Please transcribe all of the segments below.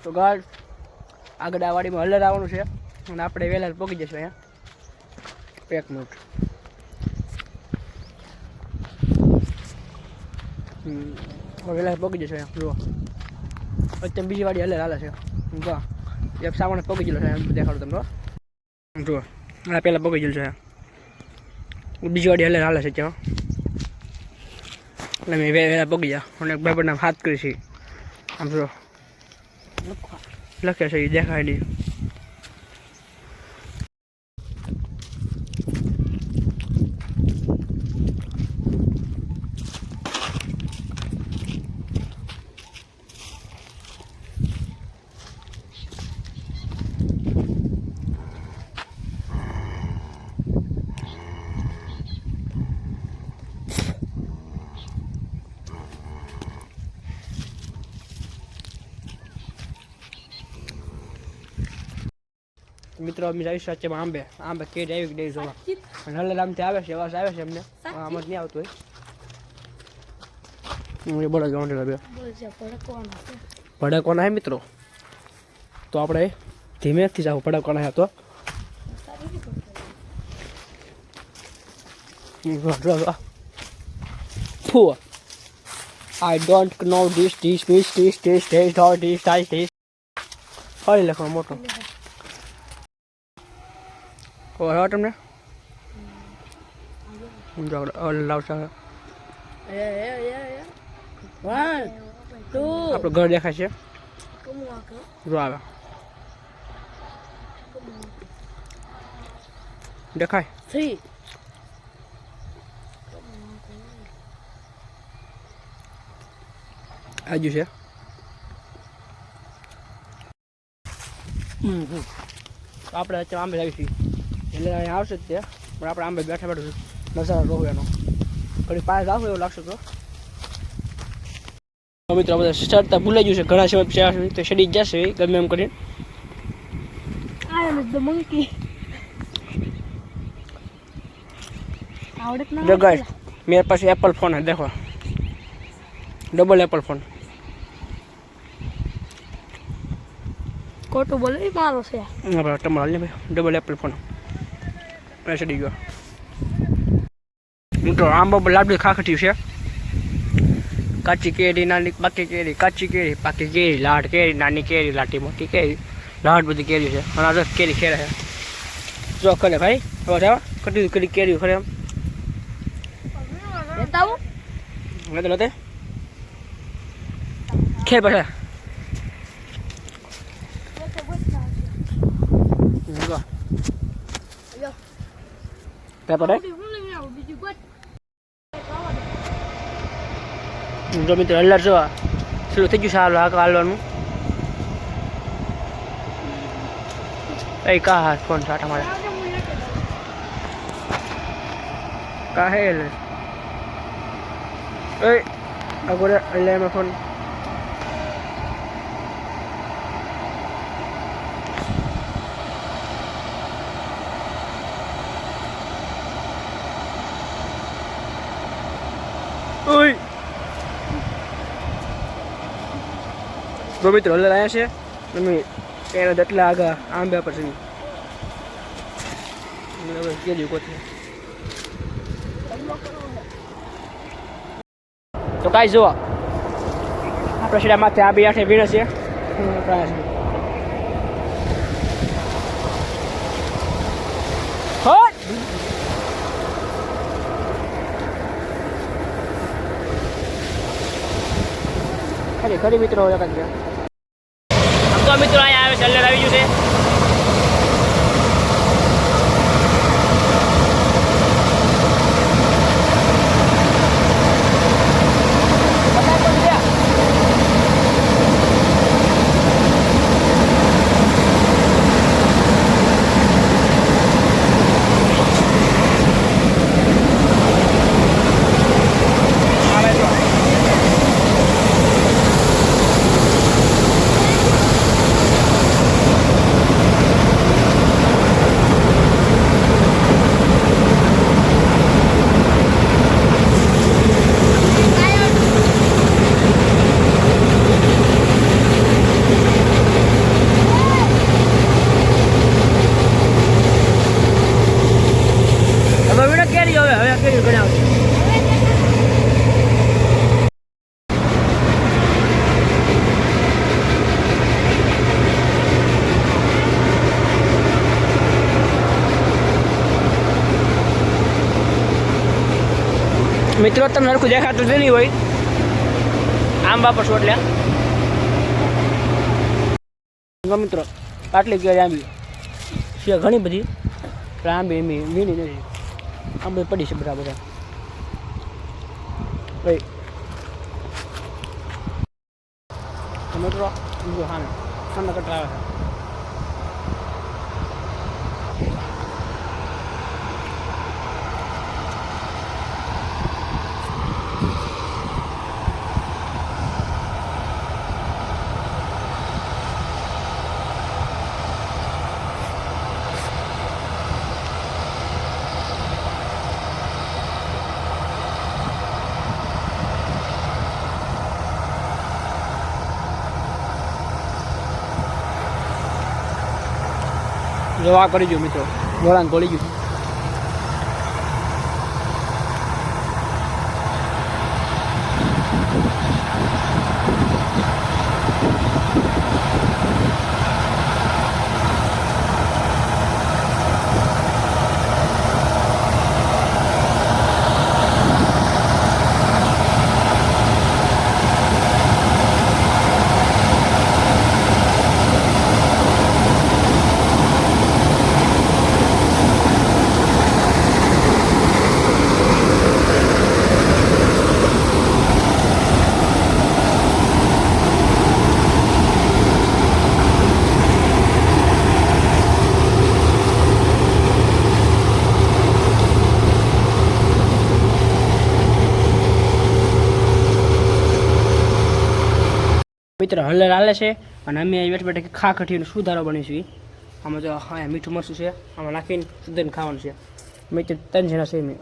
તો ગાડ આગળ આ વાડીમાં હલર આવવાનું છે અને આપણે વહેલા પહોંચી જશું અહીંયા 1 મિનિટ વહેલા પહોંચી જશું અહીંયા જુઓ અત્યારે બીજી વાડી હલર હાલે છે વાહ એક સામાન પહોંચી ગયેલો છે દેખાડું તમને જુઓ આ પહેલાં પહોંચી ગયેલું છે બીજી વાડી હલર હાલે છે ત્યાં એટલે મેં વહેલા પહોંચી ગયા અને બરાબર નામ હાથ કરી છે આમ જો લખે છે એ દેખાય નહીં મિત્રો અમે જઈશું સાચેમાં આંબે કેરી આવી ગઈ જોવા અને હલર આમથી આવે છે અવાજ આવે છે અમને આમ જ નહીં આવતો હોય બોલો ભડકવાના હે મિત્રો તો આપણે ધીમેથી જાવ ભડકવાના હે તો I don't know this ફરી લખવા મોટો હવે તમને લાવશે આપણું ઘર દેખાય છે જો આવે દેખાય આજુ છે આપણે અત્યારે આંબે લાવીશું એટલે અહીંયા આવશે જ તે પણ આપણે આંબે બેઠા નજારો રહો એનો ઘડી પાસે આવશે એવું લાગશે તો મિત્રો બધા ચડતા ભૂલાઈ ગયું છે ઘણા સમય પછી તો ચડી જશે ગમે એમ કરીને मेरे पास एप्पल फोन है देखो डबल एप्पल फोन कोटो बोले मारो से टमाटर ले डबल एप्पल फोन ऐसे दी गयो तो आंबा लाडू खाखटी है काची केरी नानी पाकी केरी काची केरी पाकी केरी लाट केरी नानी केरी लाटी मोटी केरी लाट बधी केरी है और आज केरी खेर है जो करे भाई अब जाओ कटी कटी केरी खरे बताओ मैं तो लेते खेल बैठा पेपर है जो मित्र अल्लाह जो स्लो થઈ ગયું સારું આ કાલવાનું એ કા હાથ ફોન સાટા મારે કા હે લે એ agora ele me ફોન ઓય મિત્રો હલર આવ્યા છે તમે એના દટલા આગા આંબા પર છે કેજો કોથે તો કાઈ જો આપણે શેડા માથે આ બે આઠે વીણ છે ખરી મિત્રો તો મિત્રો અહીંયા આવે છે હલર આવી ગયું છે મિત્રો તમને હરખું દેખાતું જ નહીં હોય આંબા પર છોટલ્યા મિત્રો આટલી કેરી આંબી છે ઘણી બધી પણ આંબી એમ વીણી નથી આંબી પડી છે બરાબર ભાઈ મિત્રો હા સામે કટરા આવે છે જોવા કરી જો મિત્રો ગોળાને ગોળી ગયું મિત્ર હલર હાલે છે અને અમે અહીં બેઠા બેઠા ખા ખટીનો સુધારો બનીશું આમાં તો હા મીઠું મરચું છે આમાં નાખીને સુધારીને ખાવાનું છે મિત્ર 3 જણા છે મેં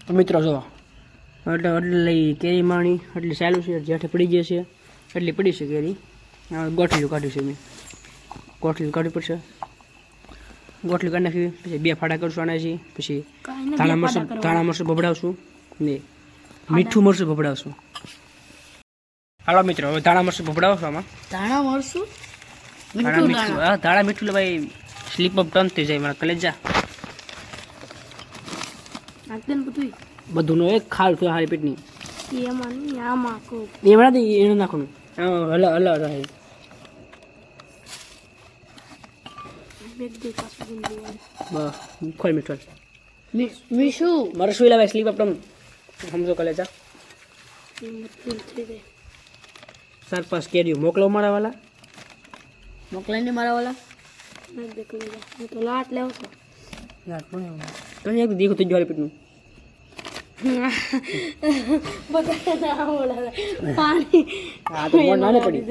તો મિત્રો જો એટલે કેરી માણી એટલી ચાલુ છે જેઠે પડી ગઈ છે એટલી પડી છે કેરી ગોઠલીઓ કાઢ્યું છે મેં ગોઠલીઓ કાઢવી પડશે ગોઠલી કાઢી નાખી પછી 2 ફાડા કરશું આના છે પછી ધાણા મરચું ભભડાવશું ને મીઠું મરચું ભભડાવશું હાલો મિત્રો હવે ધાણા મરચું ભભડાવશું આમાં ધાણા મરચું મીઠું હા ધાણા મીઠું ભાઈ સ્લીપ અપ ટર્ન થઈ જાય મારા કલેજા બધું નો એક ખાલ તો હારી પેટની એમાં નહીં આમાં કો એમાં નથી એનું નાખવાનું હલા હલા રહે બસ ખોલ મીઠું મીઠું મરચું લાવે સ્લીપ અપ ટર્ન સમજો કલેજા ચાર 5 કેરીઓ મોકલો મારા વાલા મોકલાઈને મારા વાલા તો લાટ લેવો છો લાટ પણ તો એક દીખો તો જોરી પેટનું પાણી હા તો મોડ નાને પડી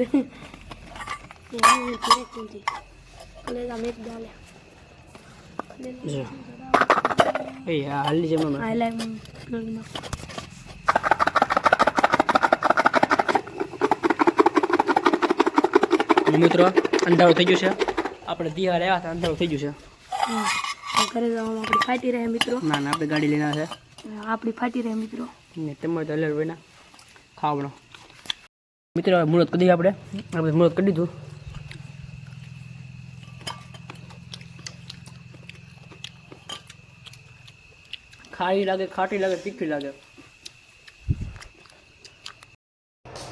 એ હાલી જેમ આઈ લાઈક મિત્રો અંધારું થઈ ગયું છે આપણે દિહાર આવ્યા હતા અંધારું થઈ ગયું છે ઘરે જવામાં આપણી ફાટી રહે મિત્રો ના ના આપણે ગાડી લઈને આવ્યા છે આપણી ફાટી રહે મિત્રો ને તમારે તો અલર હોય ને ખાવડો મિત્રો મુહૂર્ત કરી દઈએ આપણે મુહૂર્ત કરી દીધું ખારી લાગે ખાટી લાગે તીખી લાગે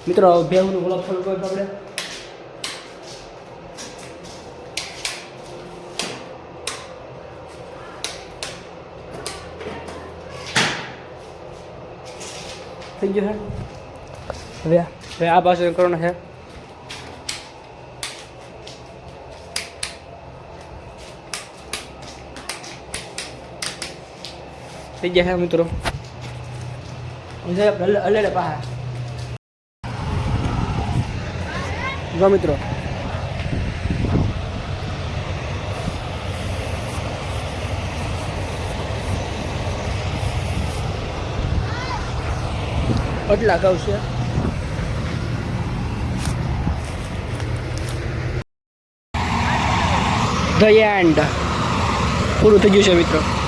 મિત્રો ભેહુંનું ગુલાબ ફળ કોઈ આપણે થઈ ગયું છે હવે આ બાજુ કરવાનું છે થઈ ગયા છે મિત્રો અલે પાહા જો મિત્રો એટલા કહું છે ધ એન્ડ પૂરું થઈ ગયું છે મિત્રો